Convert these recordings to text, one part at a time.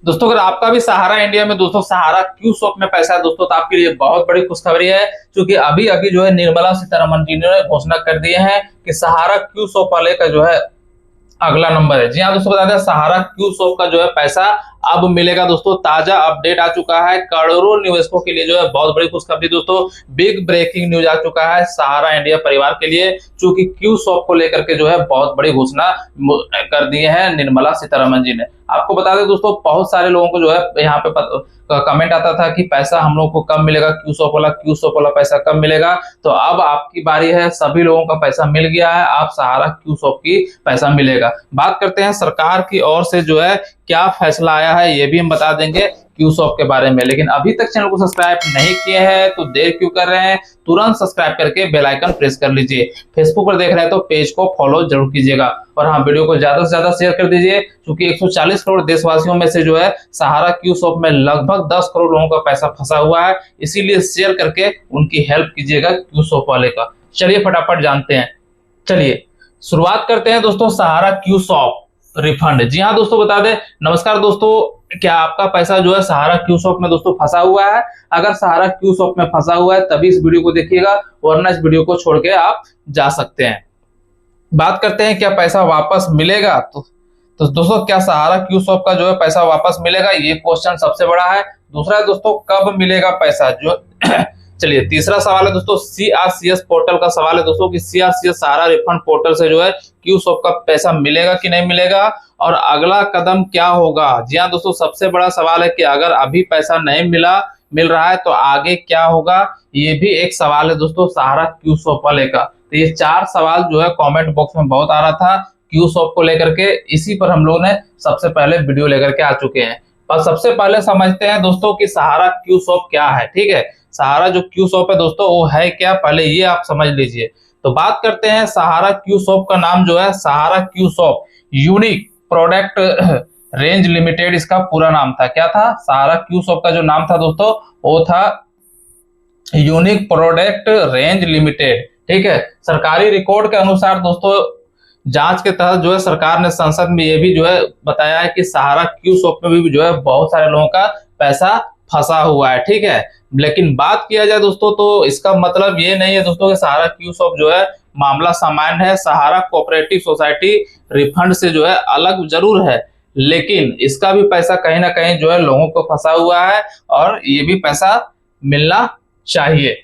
दोस्तों अगर आपका भी सहारा इंडिया में दोस्तों सहारा क्यू शॉप में पैसा है दोस्तों, तो आपके लिए बहुत बड़ी खुशखबरी है, क्योंकि अभी अभी जो है निर्मला सीतारमण जी ने घोषणा कर दिए हैं कि सहारा क्यू शॉप वाले का जो है अगला नंबर है। जी हाँ दोस्तों, बता दें सहारा क्यू शॉप का जो है पैसा अब मिलेगा दोस्तों। ताजा अपडेट आ चुका है, करोड़ों निवेशकों के लिए जो है बहुत बड़ी खुशखबरी दोस्तों। बिग ब्रेकिंग न्यूज आ चुका है सहारा इंडिया परिवार के लिए, क्योंकि क्यू शॉप को लेकर के जो है बहुत बड़ी घोषणा कर दी है निर्मला सीतारमण जी ने। आपको बता दें दोस्तों, बहुत सारे लोगों को जो है यहाँ पे कमेंट आता था कि पैसा हम लोग को कब मिलेगा, क्यू शॉप वाला पैसा कब मिलेगा। तो अब आपकी बारी है, सभी लोगों का पैसा मिल गया है, आप सहारा क्यू शॉप की पैसा मिलेगा। बात करते हैं सरकार की ओर से जो है क्या फैसला आया है, ये भी हम बता देंगे क्यू शॉप के बारे में। लेकिन अभी तक चैनल को सब्सक्राइब नहीं किए हैं तो देर क्यों कर रहे हैं, तुरंत सब्सक्राइब करके बेल आइकन प्रेस कर लीजिए। फेसबुक पर देख रहे हैं तो पेज को फॉलो जरूर कीजिएगा, और हाँ वीडियो को ज्यादा से ज्यादा शेयर कर दीजिए, क्योंकि 140 करोड़ देशवासियों में से जो है सहारा क्यू शॉप में लगभग 10 करोड़ लोगों का पैसा फंसा हुआ है, इसीलिए शेयर करके उनकी हेल्प कीजिएगा क्यू शॉप वाले का। चलिए फटाफट जानते हैं। चलिए शुरुआत करते हैं दोस्तों सहारा क्यू शॉप रिफंड। जी हाँ दोस्तों, बता दें नमस्कार दोस्तों, क्या आपका पैसा जो है सहारा क्यू शॉप में दोस्तों फंसा हुआ है? अगर सहारा क्यू शॉप में फंसा हुआ है तभी इस वीडियो को देखिएगा, वरना इस वीडियो को छोड़ के आप जा सकते हैं। बात करते हैं क्या पैसा वापस मिलेगा, तो दोस्तों क्या सहारा क्यू शॉप का जो है पैसा वापस मिलेगा, ये क्वेश्चन सबसे बड़ा है। दूसरा है दोस्तों कब मिलेगा पैसा, जो चलिए तीसरा सवाल है दोस्तों सीआरसीएस पोर्टल का सवाल है दोस्तों कि सीआरसीएस सहारा रिफंड पोर्टल से जो है क्यू शॉप का पैसा मिलेगा कि नहीं मिलेगा, और अगला कदम क्या होगा। जी हाँ दोस्तों, सबसे बड़ा सवाल है कि अगर अभी पैसा नहीं मिल रहा है तो आगे क्या होगा, ये भी एक सवाल है दोस्तों सहारा क्यू शॉप वाले का। तो ये 4 सवाल जो है कमेंट बॉक्स में बहुत आ रहा था क्यू शॉप को लेकर के, इसी पर हम लोग ने सबसे पहले वीडियो लेकर के आ चुके हैं। पर सबसे पहले समझते हैं दोस्तों कि सहारा क्यू शॉप क्या है। ठीक है, सहारा जो क्यू शॉप है दोस्तों वो है क्या, पहले ये आप समझ लीजिए। तो बात करते हैं सहारा क्यू शॉप का नाम जो है Sahara Q shop unique product range limited, इसका पूरा नाम था। क्या था? सहारा क्यू शॉप का जो नाम था दोस्तों वो था यूनिक प्रोडक्ट रेंज लिमिटेड। ठीक है, सरकारी रिकॉर्ड के अनुसार दोस्तों जांच के तहत जो है सरकार ने संसद में ये भी जो है बताया है कि सहारा क्यू शॉप में भी जो है बहुत सारे लोगों का पैसा फंसा हुआ है। ठीक है, लेकिन बात किया जाए दोस्तों तो इसका मतलब ये नहीं है दोस्तों कि सहारा क्यू शॉप जो है मामला सामान्य है। सहारा कोऑपरेटिव सोसाइटी रिफंड से जो है अलग जरूर है, लेकिन इसका भी पैसा कहीं ना कहीं जो है लोगों को फंसा हुआ है, और ये भी पैसा मिलना चाहिए।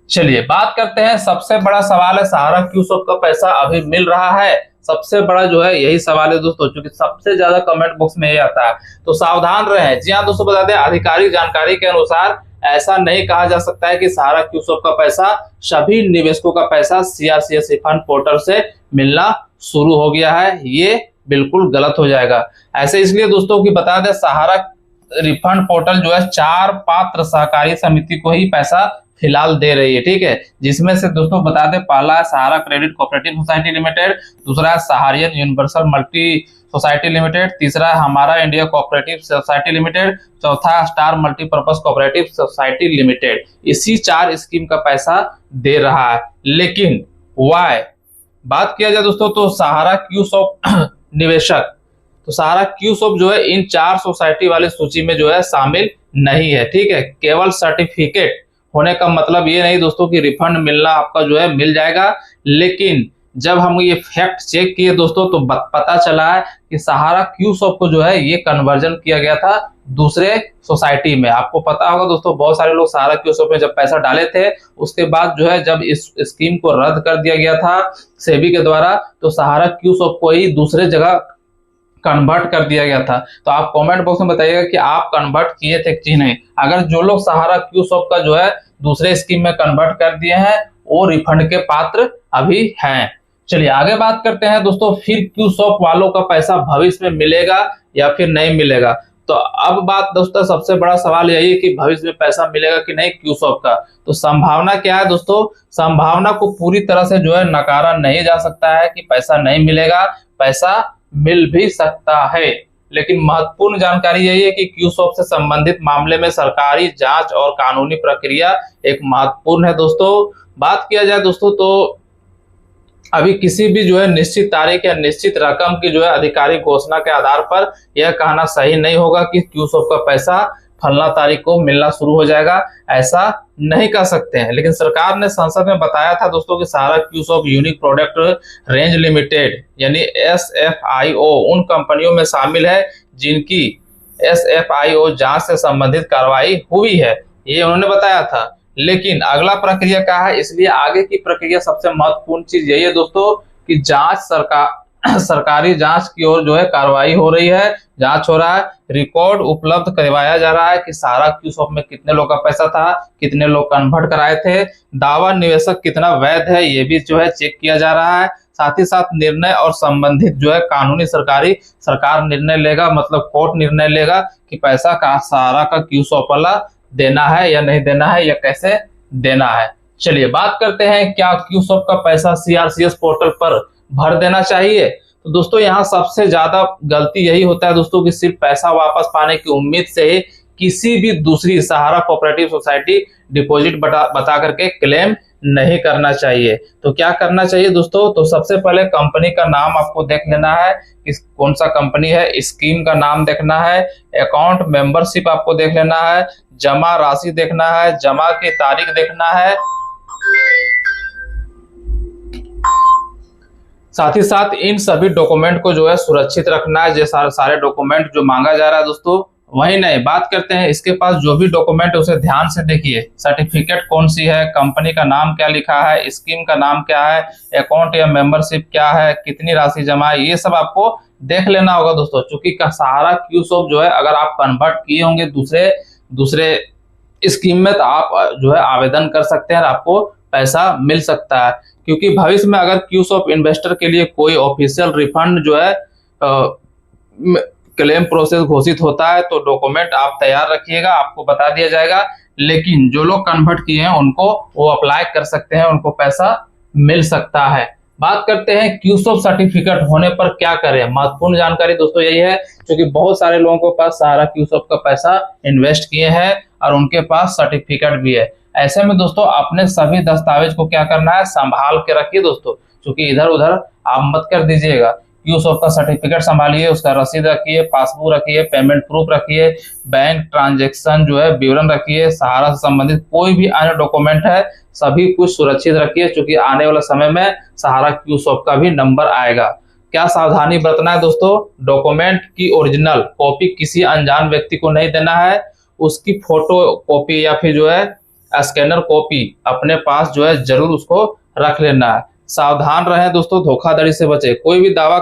चलिए बात करते हैं, सबसे बड़ा सवाल है सहारा क्यू शॉप का पैसा अभी मिल रहा है, सबसे बड़ा जो है यही सवाल है दोस्तों, क्योंकि सबसे ज्यादा कमेंट बॉक्स में ये आता है। तो सावधान रहें। जी हाँ दोस्तों, बता दें आधिकारिक जानकारी के अनुसार ऐसा नहीं कहा जा सकता है कि सहारा क्यू शॉप का पैसा, सभी निवेशकों का पैसा सीआरसीएस रिफंड पोर्टल से मिलना शुरू हो गया है, ये बिल्कुल गलत हो जाएगा। ऐसे इसलिए दोस्तों कि बता दें सहारा रिफंड पोर्टल जो है 4 पात्र सहकारी समिति को ही पैसा फिलहाल दे रही है। ठीक है, जिसमें से दोस्तों बता दें पहला है सहारा क्रेडिट कोऑपरेटिव सोसाइटी लिमिटेड, दूसरा है सहारियन यूनिवर्सल मल्टी सोसाइटी लिमिटेड, तीसरा है हमारा इंडिया कोऑपरेटिव सोसाइटी लिमिटेड, चौथा star multipurpose cooperative society limited. इसी 4 स्कीम का पैसा दे रहा है। लेकिन वाई बात किया जाए दोस्तों तो सहारा क्यू शॉप निवेशक, तो सहारा क्यू शॉप जो है इन 4 सोसाइटी वाली सूची में जो है शामिल नहीं है। ठीक है, केवल सर्टिफिकेट होने का मतलब ये नहीं दोस्तों कि रिफंड मिलना आपका जो है मिल जाएगा, लेकिन जब हम ये फैक्ट चेक किए दोस्तों तो पता चला है कि सहारा क्यू शॉप को जो है ये कन्वर्जन किया गया था दूसरे सोसाइटी में। आपको पता होगा दोस्तों बहुत सारे लोग सहारा क्यू शॉप में जब पैसा डाले थे, उसके बाद जो है जब इस स्कीम को रद्द कर दिया गया था सेबी के द्वारा, तो सहारा क्यू शॉप को ही दूसरे जगह कन्वर्ट कर दिया गया था। तो आप कमेंट बॉक्स में बताइएगा कि आप कन्वर्ट किए थे कि नहीं। अगर जो लोग सहारा क्यू शॉप का जो है दूसरे स्कीम में कन्वर्ट कर दिए हैं वो रिफंड के पात्र अभी हैं। चलिए आगे बात करते हैं दोस्तों, फिर क्यू शॉप वालों का पैसा भविष्य में मिलेगा या फिर नहीं मिलेगा। तो अब बात दोस्तों सबसे बड़ा सवाल यही है कि भविष्य में पैसा मिलेगा कि नहीं क्यू शॉप का। तो संभावना क्या है दोस्तों, संभावना को पूरी तरह से जो है नकारा नहीं जा सकता है कि पैसा नहीं मिलेगा, पैसा मिल भी सकता है। लेकिन महत्वपूर्ण जानकारी यही है कि क्यू शॉप से संबंधित मामले में सरकारी जांच और कानूनी प्रक्रिया एक महत्वपूर्ण है दोस्तों। बात किया जाए दोस्तों तो अभी किसी भी जो है निश्चित तारीख या निश्चित रकम की जो है आधिकारिक घोषणा के आधार पर यह कहना सही नहीं होगा कि क्यूसॉप का पैसा फलना तारीख को मिलना शुरू हो जाएगा। ऐसा नहीं कर सकते हैं। लेकिन सरकार ने संसद में बताया था दोस्तों कि सहारा क्यूसॉप यूनिक प्रोडक्ट रेंज लिमिटेड यानी SFIO उन कंपनियों में शामिल है जिनकी SFIO जांच से संबंधित कार्रवाई हुई है, ये उन्होंने बताया था। लेकिन अगला प्रक्रिया क्या है, इसलिए आगे की प्रक्रिया सबसे महत्वपूर्ण चीज यही है दोस्तों कि जांच सरकारी जांच की ओर जो है कार्रवाई हो रही है, जांच हो रहा है, रिकॉर्ड उपलब्ध करवाया जा रहा है कि सहारा क्यूसॉप में कितने लोग का पैसा था, कितने लोग कन्वर्ट कराए थे, दावा निवेशक कितना वैध है ये भी जो है चेक किया जा रहा है। साथ ही साथ निर्णय और संबंधित जो है कानूनी सरकार निर्णय लेगा, मतलब कोर्ट निर्णय लेगा कि पैसा का सहारा का क्यूसॉप वाला देना है या नहीं देना है या कैसे देना है। चलिए बात करते हैं क्या क्यूसॉप का पैसा CRCS पोर्टल पर भर देना चाहिए। तो दोस्तों यहाँ सबसे ज्यादा गलती यही होता है दोस्तों कि सिर्फ पैसा वापस पाने की उम्मीद से किसी भी दूसरी सहारा कोऑपरेटिव सोसाइटी डिपॉजिट बता करके क्लेम नहीं करना चाहिए। तो क्या करना चाहिए दोस्तों, तो सबसे पहले कंपनी का नाम आपको देख लेना है कि कौन सा कंपनी है, स्कीम का नाम देखना है, अकाउंट मेंबरशिप आपको देख लेना है, जमा राशि देखना है, जमा की तारीख देखना है, साथ ही साथ इन सभी डॉक्यूमेंट को जो है सुरक्षित रखना है। जो सारे डॉक्यूमेंट जो मांगा जा रहा है दोस्तों वही नहीं, बात करते हैं इसके पास जो भी डॉक्यूमेंट उसे ध्यान से देखिए। सर्टिफिकेट कौन सी है, कंपनी का नाम क्या लिखा है, स्कीम का नाम क्या है, अकाउंट या मेंबरशिप क्या है, कितनी राशि जमा है, ये सब आपको देख लेना होगा दोस्तों। क्योंकि सहारा क्यूसॉप जो है अगर आप कन्वर्ट किए होंगे दूसरे स्कीम में तो आप जो है आवेदन कर सकते हैं और आपको पैसा मिल सकता है। क्योंकि भविष्य में अगर क्यूसॉप इन्वेस्टर के लिए कोई ऑफिशियल रिफंड जो है क्लेम प्रोसेस घोषित होता है तो डॉक्यूमेंट आप तैयार रखिएगा, आपको बता दिया जाएगा। लेकिन जो लोग कन्वर्ट किए हैं उनको वो अप्लाई कर सकते हैं, उनको पैसा मिल सकता है। बात करते हैं क्यूसॉप सर्टिफिकेट होने पर क्या करें। महत्वपूर्ण जानकारी दोस्तों यही है क्योंकि बहुत सारे लोगों के पास सहारा क्यूसॉप का पैसा इन्वेस्ट किए हैं और उनके पास सर्टिफिकेट भी है। ऐसे में दोस्तों अपने सभी दस्तावेज को क्या करना है, संभाल के रखिए दोस्तों, क्योंकि इधर उधर आप मत कर दीजिएगा। क्यूसॉप का सर्टिफिकेट संभालिए, उसका रसीद रखिए, पासबुक रखिए, पेमेंट प्रूफ रखिए, बैंक ट्रांजैक्शन जो है विवरण रखिए, सहारा से संबंधित कोई भी अन्य डॉक्यूमेंट है सभी कुछ सुरक्षित रखिए, क्योंकि आने वाले समय में सहारा क्यूसॉप का भी नंबर आएगा। क्या सावधानी बरतना है दोस्तों, डॉक्यूमेंट की ओरिजिनल कॉपी किसी अनजान व्यक्ति को नहीं देना है, उसकी फोटो कॉपी या फिर जो है स्कैनर कॉपी अपने पास जो है जरूर उसको रख लेना है। सावधान रहें दोस्तों, धोखाधड़ी से बचे। कोई भी दावा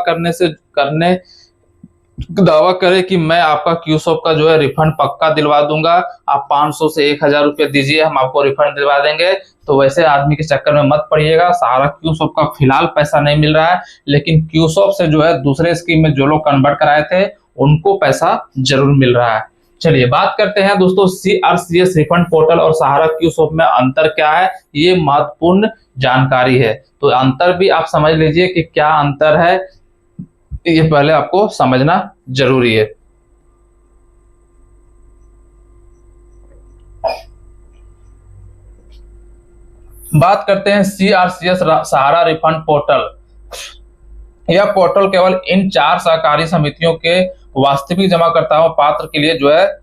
करे कि मैं आपका क्यूसॉप का जो है रिफंड पक्का दिलवा दूंगा, आप 500 से 1000 रुपये दीजिए हम आपको रिफंड दिलवा देंगे, तो वैसे आदमी के चक्कर में मत पड़िएगा। सहारा क्यूसॉप का फिलहाल पैसा नहीं मिल रहा है, लेकिन क्यूसॉप से जो है दूसरे स्कीम में जो लोग कन्वर्ट कराए थे उनको पैसा जरूर मिल रहा है। चलिए बात करते हैं दोस्तों CRCS रिफंड पोर्टल और सहारा क्यूसॉप में अंतर क्या है, ये महत्वपूर्ण जानकारी है। तो अंतर भी आप समझ लीजिए कि क्या अंतर है, ये पहले आपको समझना जरूरी है। बात करते हैं CRCS सहारा रिफंड पोर्टल। यह पोर्टल केवल इन 4 सहकारी समितियों के वास्तविक जमाकर्ताओं पात्र के लिए जो है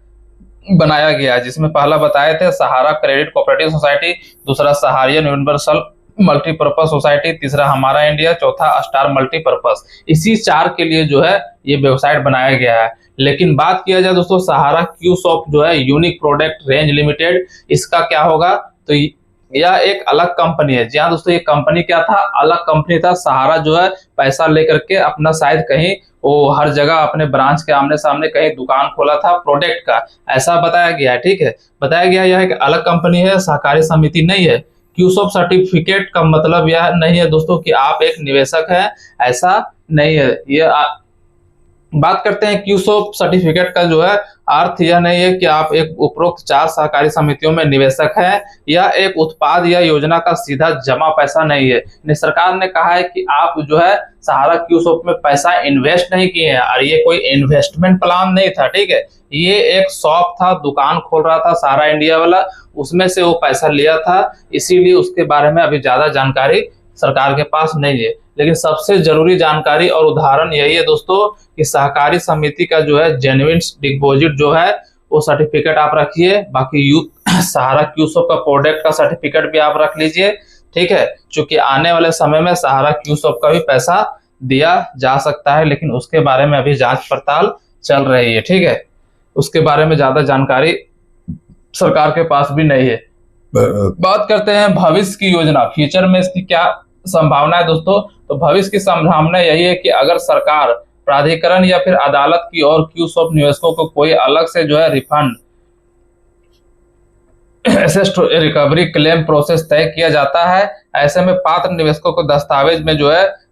बनाया गया है, जिसमें पहला बताए थे सहारा क्रेडिट कोऑपरेटिव सोसाइटी, दूसरा सहारियन यूनिवर्सल मल्टीपर्पज सोसाइटी, तीसरा हमारा इंडिया, चौथा स्टार मल्टीपर्पज। इसी 4 के लिए जो है ये वेबसाइट बनाया गया है। लेकिन बात किया जाए दोस्तों सहारा क्यूसॉप जो है यूनिक प्रोडक्ट रेंज लिमिटेड, इसका क्या होगा, तो यह एक अलग कंपनी है। जी हाँ दोस्तों, ये कंपनी क्या था, अलग कंपनी था। सहारा जो है पैसा लेकर के अपना शायद कहीं वो हर जगह अपने ब्रांच के आमने सामने कहीं दुकान खोला था प्रोडक्ट का, ऐसा बताया गया है। ठीक है, बताया गया यह एक अलग कंपनी है, सहकारी समिति नहीं है। क्यूसॉप सर्टिफिकेट का मतलब यह नहीं है दोस्तों कि आप एक निवेशक हैं, ऐसा नहीं है। ये बात करते हैं क्यूसॉप सर्टिफिकेट का जो है अर्थ यह नहीं है कि आप एक उपरोक्त 4 सहकारी समितियों में निवेशक हैं, यह एक उत्पाद या योजना का सीधा जमा पैसा नहीं है। सरकार ने कहा है कि आप जो है सहारा क्यूसॉप में पैसा इन्वेस्ट नहीं किए हैं, और ये कोई इन्वेस्टमेंट प्लान नहीं था। ठीक है, ये एक शॉप था, दुकान खोल रहा था सहारा इंडिया वाला, उसमें से वो पैसा लिया था, इसीलिए उसके बारे में अभी ज्यादा जानकारी सरकार के पास नहीं है। लेकिन सबसे जरूरी जानकारी और उदाहरण यही है दोस्तों कि सहकारी समिति का जो है जेन्युइन डिपॉजिट जो है वो सर्टिफिकेट आप रखिए। बाकी सहारा क्यूसॉप का प्रोडक्ट का सर्टिफिकेट भी आप रख लीजिए, ठीक है। क्योंकि आने वाले समय में सहारा क्यूसॉप का भी पैसा दिया जा सकता है, लेकिन उसके बारे में अभी जांच पड़ताल चल रही है, ठीक है। उसके बारे में ज्यादा जानकारी सरकार के पास भी नहीं है। बात करते हैं भविष्य की योजना, फ्यूचर में इसकी क्या संभावना है दोस्तों। तो भविष्य की संभावना यही है कि अगर सरकार, प्राधिकरण या फिर अदालत की ओर क्यूसॉप निवेशकों को कोई अलग से जो है refund asset recovery claim process तय किया जाता है, ऐसे में पात्र निवेशकों को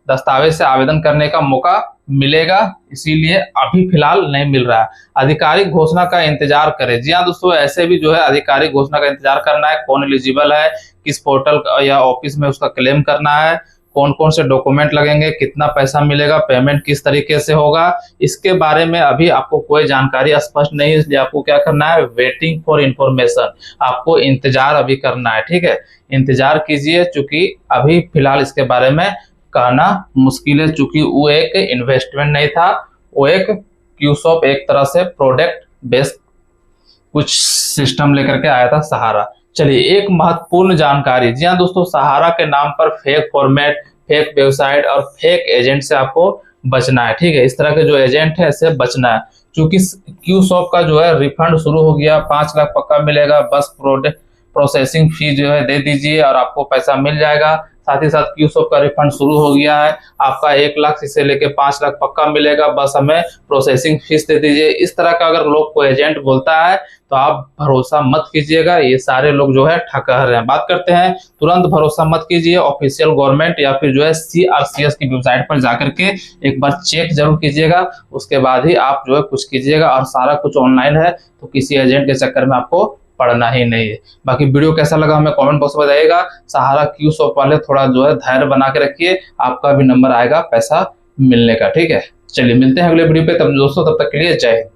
दस्तावेज से आवेदन करने का मौका मिलेगा। इसीलिए अभी फिलहाल नहीं मिल रहा है। आधिकारिक घोषणा का इंतजार करें। जी हाँ दोस्तों, ऐसे भी जो है आधिकारिक घोषणा का इंतजार करना है, कौन एलिजिबल है, किस पोर्टल या ऑफिस में उसका क्लेम करना है, कौन कौन से डॉक्यूमेंट लगेंगे, कितना पैसा मिलेगा, पेमेंट किस तरीके से होगा, इसके बारे में अभी आपको कोई जानकारी स्पष्ट नहीं है। इसलिए आपको क्या करना है, वेटिंग फॉर इंफॉर्मेशन, आपको इंतजार अभी करना है, ठीक है। इंतजार कीजिए, चूंकि अभी फिलहाल इसके बारे में कहना मुश्किल है, चूंकि वो एक इन्वेस्टमेंट नहीं था, वो एक क्यूसॉप एक तरह से प्रोडक्ट बेस्ड कुछ सिस्टम लेकर के आया था सहारा। चलिए एक महत्वपूर्ण जानकारी, जी हाँ दोस्तों, सहारा के नाम पर फेक फॉर्मेट, फेक वेबसाइट और फेक एजेंट से आपको बचना है, ठीक है। इस तरह के जो एजेंट है इससे बचना है। क्योंकि क्यूसॉप का जो है रिफंड शुरू हो गया, 5 लाख पक्का मिलेगा, बस प्रोडक्ट प्रोसेसिंग फी जो है दे दीजिए और आपको पैसा मिल जाएगा। साथ ही साथ क्यूसॉप का रिफंड शुरू हो गया है, आपका 1 लाख से लेके 5 लाख पक्का मिलेगा, बस हमें प्रोसेसिंग फीस दे दीजिए। इस तरह का अगर लोग को एजेंट बोलता है तो आप भरोसा मत कीजिएगा, ये सारे लोग जो है ठकहर हैं। बात करते हैं, तुरंत भरोसा मत कीजिए, ऑफिशियल गवर्नमेंट या फिर जो है CRCS की वेबसाइट पर जाकर के एक बार चेक जरूर कीजिएगा, उसके बाद ही आप जो है कुछ कीजिएगा। और सारा कुछ ऑनलाइन है तो किसी एजेंट के चक्कर में आपको पढ़ना ही नहीं है। बाकी वीडियो कैसा लगा हमें कमेंट बॉक्स में बताइएगा। सहारा क्यूसॉप वाले थोड़ा जो है धैर्य बना के रखिए, आपका भी नंबर आएगा पैसा मिलने का, ठीक है। चलिए मिलते हैं अगले वीडियो पे, तब दोस्तों तब तक के लिए जय हिंद।